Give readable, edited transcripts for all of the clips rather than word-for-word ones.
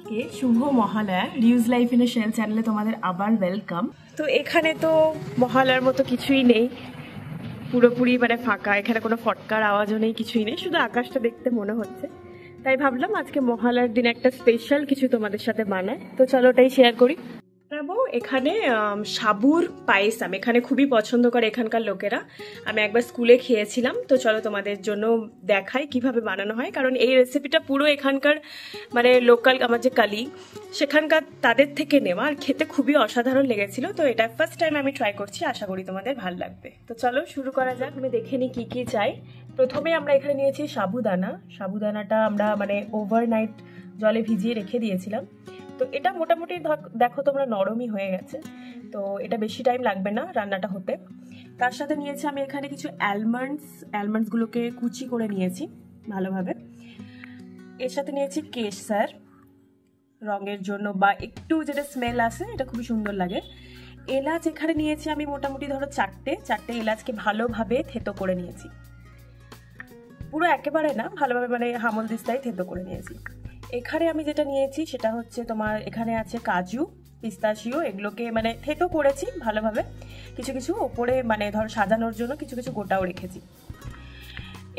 কে শুভ Mahalaya reuse life in a shell চ্যানেলে তোমাদের আবার ওয়েলকাম। তো এখানে তো মহালয়ার মতো কিছুই নেই, পুরোপুরি মানে ফাঁকা। এখানে কোনো ফটকার আওয়াজও নেই, কিছুই নেই, শুধু আকাশটা দেখতে মনে হচ্ছে। তাই ভাবলাম আজকে মহালয়ার দিন একটা স্পেশাল কিছু তোমাদের সাথে বানাই, তো চলো ওটাই শেয়ার করি। এখানে সাবুর পায়েসাম এখানে খুবই পছন্দ করে এখানকার লোকেরা। আমি একবার স্কুলে খেয়েছিলাম, তো চলো তোমাদের জন্য দেখাই কিভাবে বানানো হয়। কারণ এই রেসিপিটা পুরো এখানকার মানে লোকাল আমার যে কালিগ সেখানকার তাদের থেকে নেওয়া, আর খেতে খুবই অসাধারণ লেগেছিল। তো এটা ফার্স্ট টাইম আমি ট্রাই করছি, আশা করি তোমাদের ভালো লাগবে। তো চলো শুরু করা যাক। আমি দেখে নিই কি কি চাই। প্রথমে আমরা এখানে নিয়েছি সাবুদানা। সাবুদানাটা আমরা মানে ওভারনাইট জলে ভিজিয়ে রেখে দিয়েছিলাম। তো এটা মোটামুটি দেখো তোমরা নরমই হয়ে গেছে, তো এটা বেশি টাইম লাগবে না রান্নাটা হতে। তার সাথে নিয়েছি আমি এখানে কিছু অ্যালমন্ডসগুলোকে কুচি করে নিয়েছি ভালোভাবে। এর সাথে নিয়েছি কেশর রঙের জন্য, বা একটু যেটা স্মেল আসে, এটা খুবই সুন্দর লাগে। এলাচ এখানে নিয়েছি আমি মোটামুটি ধরো চারটে এলাচকে ভালোভাবে থেতো করে নিয়েছি, পুরো একেবারে না, ভালোভাবে মানে হামল দিস্তায় থেতো করে নিয়েছি। এখানে আমি যেটা নিয়েছি সেটা হচ্ছে তোমার, এখানে আছে কাজু পিস্তাশিও, এগুলোকে মানে থেতো করেছি ভালোভাবে। কিছু কিছু ওপরে মানে ধর সাজানোর জন্য কিছু কিছু গোটাও রেখেছি।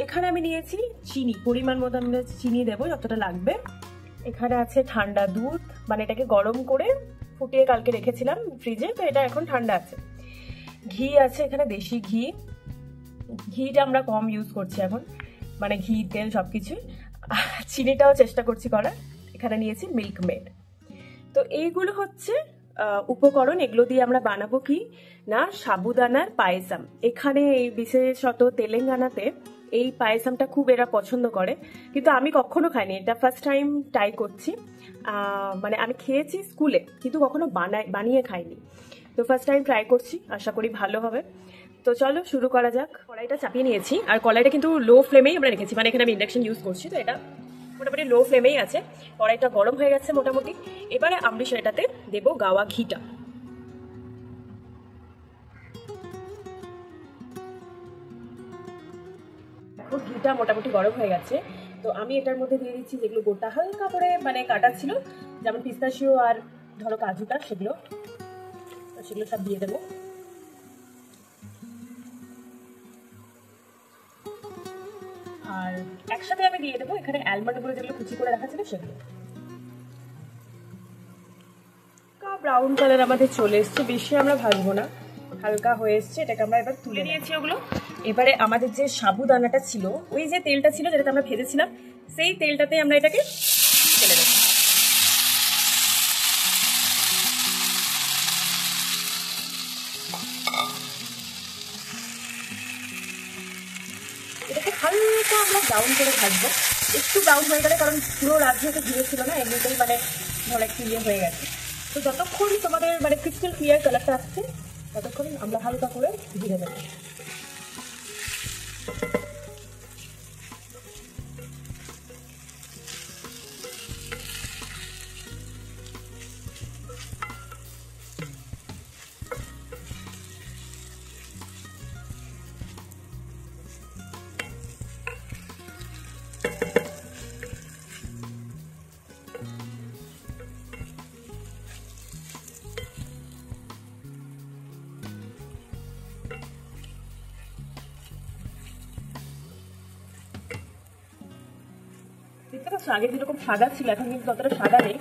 এখানে আমি নিয়েছি চিনি, পরিমাণ মতো আমি চিনি দেবো যতটা লাগবে। এখানে আছে ঠান্ডা দুধ, মানে এটাকে গরম করে ফুটিয়ে কালকে রেখেছিলাম ফ্রিজে, তো এটা এখন ঠান্ডা আছে। ঘি আছে এখানে, দেশি ঘি। ঘিটা আমরা কম ইউজ করছি এখন, মানে ঘি তেল সব কিছুই। চিনিটাও চেষ্টা করছি করার। এখানে নিয়েছি মিল্ক মেড। তো এইগুলো হচ্ছে উপকরণ, এগুলো দিয়ে আমরা বানাবো কি না সাবুদানার পায়েসাম। এখানে এই বিশেষত তেলেঙ্গানাতে এই পায়েসামটা খুব এরা পছন্দ করে, কিন্তু আমি কখনো খাইনি, এটা ফার্স্ট টাইম ট্রাই করছি। মানে আমি খেয়েছি স্কুলে, কিন্তু কখনো বানিয়ে খাইনি, তো ফার্স্ট টাইম ট্রাই করছি, আশা করি ভালো হবে। তো চলো শুরু করা যাক। কড়াইটা চাপিয়ে নিয়েছি, আর কড়াইটা কিন্তু লো ফ্লেমেই আমরা রেখেছি, মানে এখানে আমি ইন্ডাকশন ইউজ করছি, তো এটা মোটামুটি লো ফ্লেমেই আছে। কড়াইটা গরম হয়ে গেছে মোটামুটি। এবারে আমি সেটাতে দেবো গাওয়া ঘিটা। দেখো ঘিটা মোটামুটি গরম হয়ে গেছে, তো আমি এটার মধ্যে দিয়ে দিচ্ছি যেগুলো গোটা হালকা করে মানে কাটা ছিল, যেমন পিস্তাশিও আর ধরো কাজুটা, সেগুলো সব দিয়ে দেবো। আর একসাথে আমি দিয়ে দেবো এখানে অ্যালমন্ডগুলো যেগুলো কুচি করে রাখা ছিল সেগুলো। ব্রাউন কালার আমাদের চলে এসছে, বেশি আমরা ভাজবো না, হালকা হয়ে এসছে। এটাকে আমরা এবার তুলে নিয়েছি ওগুলো। এবারে আমাদের যে সাবুদানাটা ছিল, ওই যে তেলটা ছিল যেটাতে আমরা ভেজেছিলাম, সেই তেলটাতে আমরা এটাকে ফেলে দেবো। এটাকে হালকা আমরা ব্রাউন করে ভাজবো, একটু ব্রাউন হয়ে গেলে, কারণ পুরো রাজ্যতে ঘিরে ছিল না, এমনিতেই মানে ধর একটু ইয়ে হয়ে গেছে। তো যতক্ষণ তোমাদের মানে ক্রিস্টাল ক্লিয়ার কালারটা আসছে ততক্ষণ আমরা হালকা করে ঘিরে দেবো। দেখতে পাচ্ছ আগে যেরকম সাদা ছিল এখন কিন্তু ততটা সাদা নেই,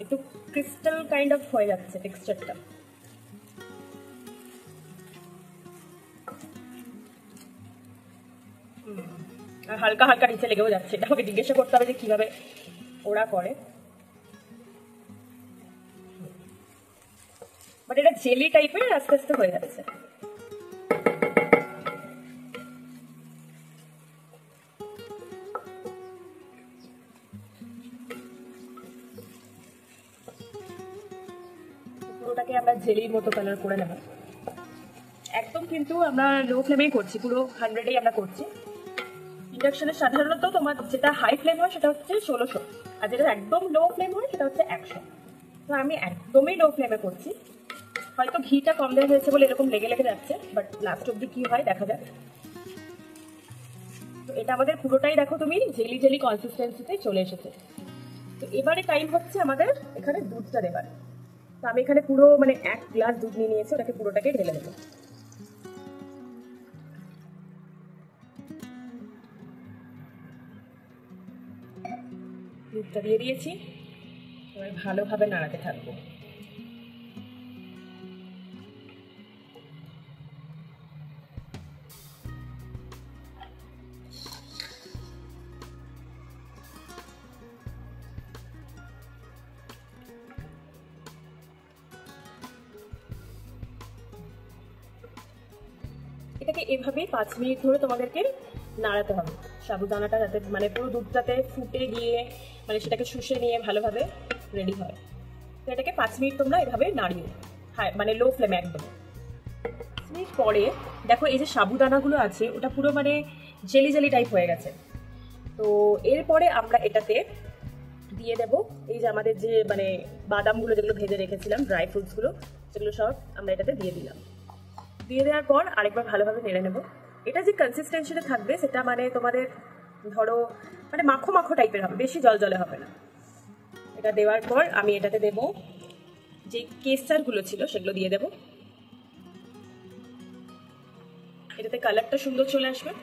একটু ক্রিস্টাল কাইন্ড অফ হয়ে যাচ্ছে টেক্সচারটা। আর হালকা হালকা নিচে লেগেও যাচ্ছে, এটা আমাকে জিজ্ঞাসা করতে হবে যে কিভাবে ওরা করে। বাট এটা জেলি টাইপের আস্তে আস্তে হয়ে যাচ্ছে। পুরোটাকে আমরা জেলির মতো কালার করে নেব একদম, কিন্তু আমরা লো ফ্লেমেই করছি, পুরো 100-এই আমরা করছি। ইন্ডাকশনের সাধারণত তোমার যেটা হাই ফ্লেম হয় সেটা হচ্ছে 1600, আর যেটা একদম লো ফ্লেম হয় সেটা হচ্ছে 100। তো আমি একদমই লো ফ্লেমে করছি, হয়তো ঘিটা কম দেওয়া হয়েছে বলে এরকম লেগে লেগে যাচ্ছে, বাট লাস্ট অব্দি কি হয় দেখা যাক। তো এটা আমাদের পুরোটাই দেখো তুমি জেলি জেলি কনসিস্টেন্সিতে চলে এসেছে। তো এবারে টাইম হচ্ছে আমাদের এখানে দুধটা দেবার। তো আমি এখানে পুরো মানে 1 গ্লাস দুধ নিয়ে নিয়েছি, ওটাকে পুরোটাকে ঢেলে দেবো। দুধটা দিয়ে দিয়েছি, এবার ভালোভাবে নাড়াতে থাকবো। এটাকে এভাবে 5 মিনিট ধরে তোমাদেরকে নাড়াতে হবে, সাবুদানাটা যাতে মানে পুরো দুধটাতে ফুটে গিয়ে মানে সেটাকে শুষে নিয়ে ভালোভাবে রেডি হয়। তো এটাকে 5 মিনিট তোমরা এভাবে নাড়িও, হ্যাঁ মানে লো ফ্লেমে একদম। 5 মিনিট পরে দেখো এই যে সাবুদানাগুলো আছে ওটা পুরো মানে জেলি জেলি টাইপ হয়ে গেছে। তো এরপরে আমরা এটাতে দিয়ে দেব এই যে আমাদের যে মানে বাদামগুলো যেগুলো ভেজে রেখেছিলাম, ড্রাই ফ্রুটসগুলো, সেগুলো সব আমরা এটাতে দিয়ে দিলাম। দিয়ে দেওয়ার পর আরেকবার ভালোভাবে নেড়ে নেব। এটা যে কনসিস্টেন্সিটা থাকবে সেটা মানে তোমাদের ধরো মানে মাখো মাখো টাইপের হবে, বেশি জল জলে হবে না। এটা দেওয়ার পর আমি এটাতে দেব যে কেসারগুলো ছিল সেগুলো দিয়ে দেব, এটাতে কালারটা সুন্দর চলে আসবে।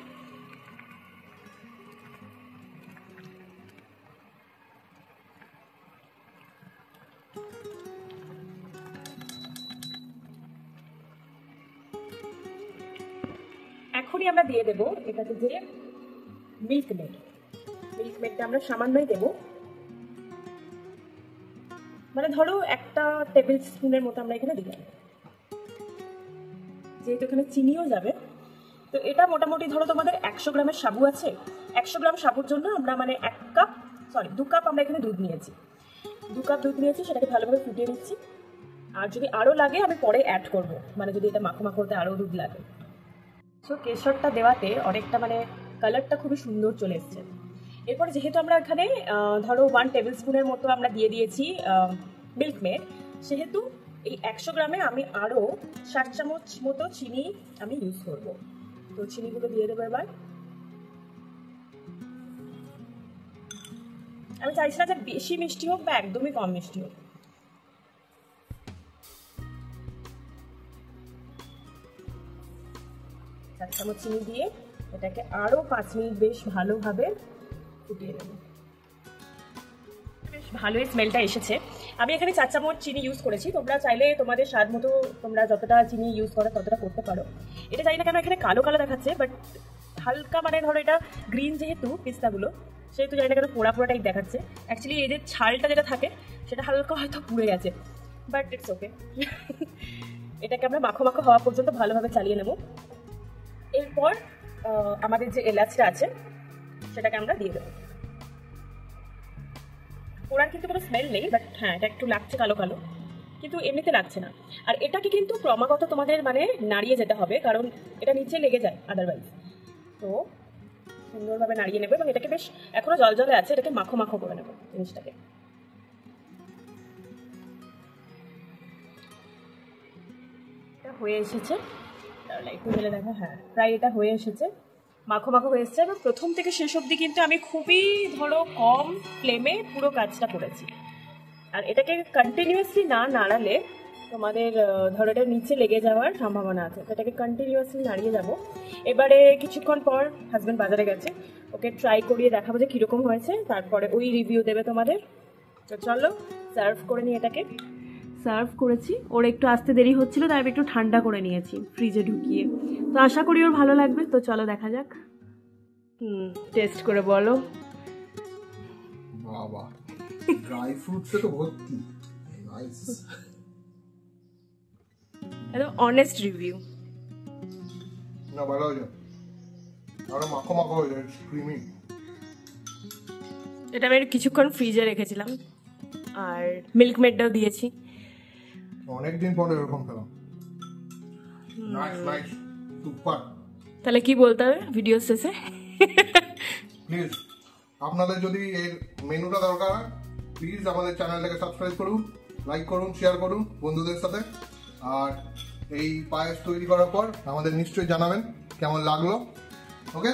এখনই আমরা দিয়ে দেবো এটাতে যে মিল্কমেডটা আমরা সামান্যই দেবো, মানে ধরো 1 টেবিল স্পুনের মতো আমরা এখানে দিলাম, যেহেতু এখানে চিনিও যাবে। তো এটা মোটামুটি ধরো তোমাদের 100 গ্রামের সাবু আছে, 100 গ্রাম সাবুর জন্য আমরা মানে 2 কাপ আমরা এখানে দুধ নিয়েছি, 2 কাপ দুধ নিয়েছি, সেটাকে ভালোভাবে ফুটিয়ে নিচ্ছি। আর যদি আরও লাগে আমি পরে অ্যাড করবো, মানে যদি এটা মাখো মাখো হতে আরও দুধ লাগে। সো কেশরটা দেওয়াতে অনেকটা মানে কালারটা খুবই সুন্দর চলে এসছে। এরপরে যেহেতু আমরা এখানে ধরো 1 টেবিল স্পুনের মতো আমরা দিয়ে দিয়েছি মিল্কমেড, সেহেতু এই 100 গ্রামে আমি আরও 7 চামচ মতো চিনি আমি ইউজ করব। তো চিনিগুলো দিয়ে দেবো এবার। আমি চাইছি না যে বেশি মিষ্টি হোক বা একদমই কম মিষ্টি হোক। এক চামচ চিনি দিয়ে এটাকে আরও 5 মিনিট বেশ ভালোভাবে ফুটিয়ে নেব। বেশ ভালোই স্মেলটা এসেছে। আমি এখানে 4 চামচ চিনি ইউজ করেছি, তোমরা চাইলে তোমাদের স্বাদ মতো তোমরা যতটা চিনি ইউজ করো ততটা করতে পারো। এটা জানি না কেন এখানে কালো কালো দেখাচ্ছে, বাট হালকা মানে ধরো এটা গ্রিন যেহেতু পিস্তাগুলো, সেহেতু জানি না কেন পোড়া পোড়া টাইপ দেখাচ্ছে। অ্যাকচুয়ালি এই যে ছালটা যেটা থাকে সেটা হালকা হয়তো পুড়ে গেছে, বাট ইটস ওকে। এটাকে আমরা মাখো মাখো হওয়া পর্যন্ত ভালোভাবে চালিয়ে নেব। এরপর আমাদের যে এলাচটা আছে সেটাকে আমরা দিয়ে দেবো। পোড়ার কিন্তু কোনো স্মেল নেই, বাট হ্যাঁ এটা একটু লাগছে কালো কালো, কিন্তু এমনিতে লাগছে না। আর এটাকে কিন্তু ক্রমাগত তোমাদের মানে নাড়িয়ে যেতে হবে, কারণ এটা নিচে লেগে যায় আদারওয়াইজ। তো সুন্দরভাবে নাড়িয়ে নেবে এবং এটাকে বেশ এখনো জল জলে আছে, এটাকে মাখো মাখো করে নেবো জিনিসটাকে। এটা হয়ে এসেছে, একটু ঢেলে দেখো, হ্যাঁ প্রায় এটা হয়ে এসেছে, মাখো মাখো হয়ে এসেছে। এবং প্রথম থেকে শেষ অবধি কিন্তু আমি খুবই ধরো কম ফ্লেমে পুরো কাজটা করেছি। আর এটাকে কন্টিনিউয়াসলি না নাড়ালে তোমাদের ধরো এটা নিচে লেগে যাওয়ার সম্ভাবনা আছে, এটাকে কন্টিনিউয়াসলি নাড়িয়ে যাব। এবারে কিছুক্ষণ পর হাজব্যান্ড বাজারে গেছে, ওকে ট্রাই করিয়ে দেখাবো যে কীরকম হয়েছে, তারপরে ওই রিভিউ দেবে তোমাদের। তো চলো সার্ভ করে নিই। এটাকে সার্ভ করেছি, ওর একটু আসতে দেরি হচ্ছিল তাই আমি একটু ঠান্ডা করে নিয়েছি ফ্রিজে ঢুকিয়ে। তো আশা করি ওর ভালো লাগবে। তো চলো দেখা যাক। টেস্ট করে বলো। বাবা, ড্রাই ফ্রুটসে তো ভর্তি। নাইস, একদম অনেস্ট রিভিউ। না ভালো হয়েছে, আরো মাখো মাখো হয়ে যায়, ক্রিমি। এটা আমি কিছুক্ষণ ফ্রিজে রেখেছিলাম আর মিল্কমেডটাও দিয়েছি। অনেকদিন পরে এরকম খেলাম। Nice nice, super. তাহলে কি বলতে হবে ভিডিও শেষে? প্লিজ আপনাদের যদি এর মেনুটা দরকার হয় প্লিজ আমাদের চ্যানেলটাকে সাবস্ক্রাইব করুন, লাইক করুন, শেয়ার করুন বন্ধুদের সাথে। আর এই পায়েস তৈরি করার পর আমাদের নিশ্চয়ই জানাবেন কেমন লাগলো। ওকে।